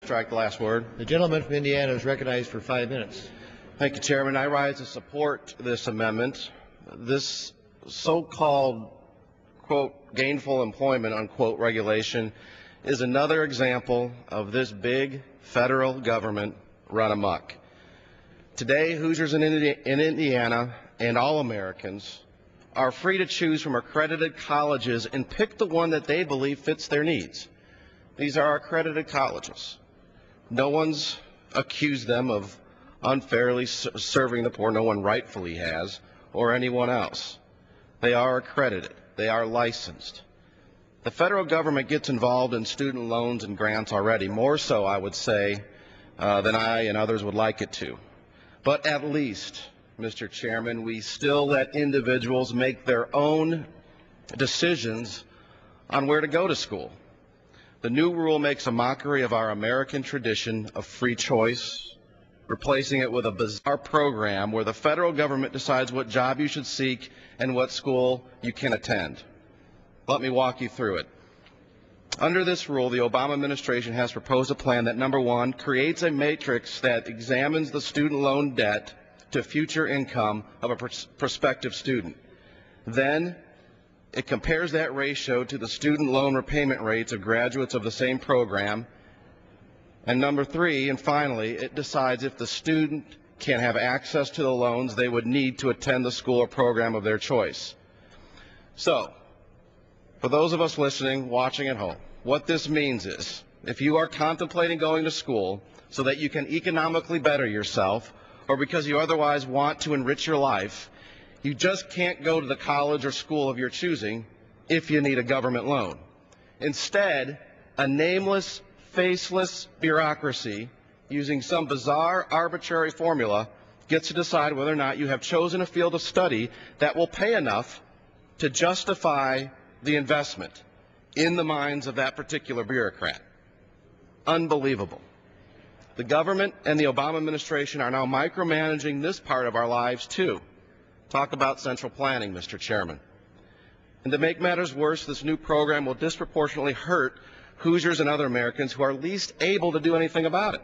strike the last word. The gentleman from Indiana is recognized for 5 minutes. Thank you, Chairman. I rise to support this amendment. This so-called, quote, gainful employment, unquote, regulation is another example of this big federal government run amok. Today, Hoosiers in Indiana and all Americans are free to choose from accredited colleges and pick the one that they believe fits their needs. These are accredited colleges. No one's accused them of unfairly serving the poor. No one rightfully has, or anyone else. They are accredited. They are licensed. The federal government gets involved in student loans and grants already, more so, I would say, than I and others would like it to. But at least, Mr. Chairman, we still let individuals make their own decisions on where to go to school. The new rule makes a mockery of our American tradition of free choice, replacing it with a bizarre program where the federal government decides what job you should seek and what school you can attend. Let me walk you through it. Under this rule, the Obama administration has proposed a plan that, number one, creates a matrix that examines the student loan debt to future income of a prospective student. Then it compares that ratio to the student loan repayment rates of graduates of the same program. And number three, and finally, it decides if the student can have access to the loans they would need to attend the school or program of their choice. So, for those of us listening, watching at home, what this means is, if you are contemplating going to school so that you can economically better yourself, or because you otherwise want to enrich your life, you just can't go to the college or school of your choosing if you need a government loan. Instead, a nameless, faceless bureaucracy using some bizarre, arbitrary formula gets to decide whether or not you have chosen a field of study that will pay enough to justify the investment in the minds of that particular bureaucrat. Unbelievable. The government and the Obama administration are now micromanaging this part of our lives too. Talk about central planning, Mr. Chairman. And to make matters worse, this new program will disproportionately hurt Hoosiers and other Americans who are least able to do anything about it.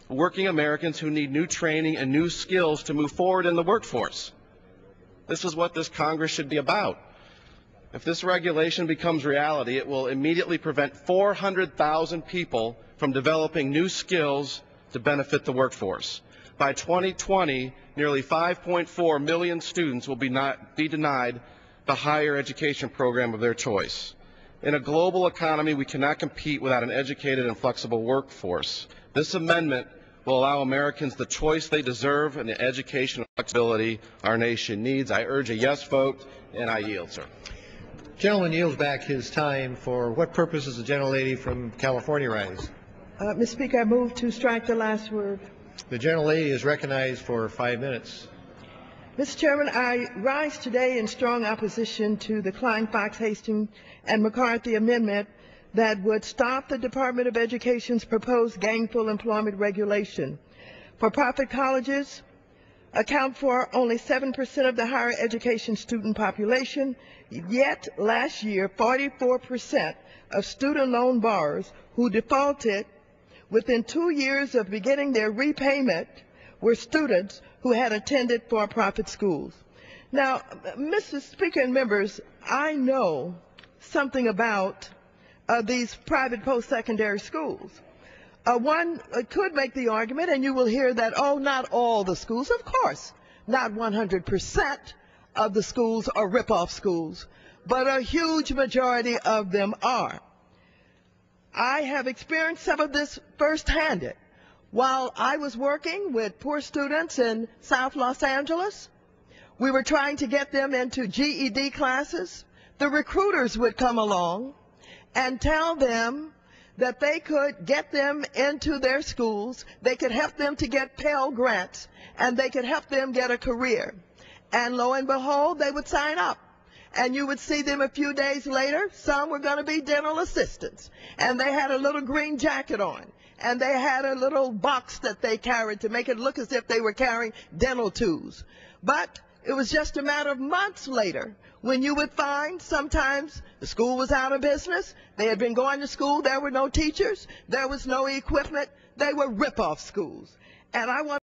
Working Americans who need new training and new skills to move forward in the workforce. This is what this Congress should be about. If this regulation becomes reality, it will immediately prevent 400,000 people from developing new skills to benefit the workforce. By 2020, nearly 5.4 million students will be denied the higher education program of their choice. In a global economy, we cannot compete without an educated and flexible workforce. This amendment will allow Americans the choice they deserve and the education and flexibility our nation needs. I urge a yes vote, and I yield, sir. Gentleman yields back his time. For what purpose does the gentlelady from California rise? Mr. Speaker, I move to strike the last word. The gentlelady is recognized for 5 minutes. Mr. Chairman, I rise today in strong opposition to the Klein, Fox, Hastings, and McCarthy amendment that would stop the Department of Education's proposed gainful employment regulation. For-profit colleges account for only 7% of the higher education student population, yet last year 44% of student loan borrowers who defaulted within 2 years of beginning their repayment were students who had attended for-profit schools. Now, Mr. Speaker and members, I know something about these private post-secondary schools. One could make the argument, and you will hear that, oh, not all the schools. Of course, not 100% of the schools are rip-off schools, but a huge majority of them are. I have experienced some of this firsthand. While I was working with poor students in South Los Angeles, we were trying to get them into GED classes. The recruiters would come along and tell them that they could get them into their schools, they could help them to get Pell Grants, and they could help them get a career. And lo and behold, they would sign up. And you would see them a few days later. Some were going to be dental assistants, and they had a little green jacket on, and they had a little box that they carried to make it look as if they were carrying dental tools. But It was just a matter of months later when you would find sometimes the school was out of business. They had been going to school. There were no teachers. There was no equipment. They were rip-off schools. And I want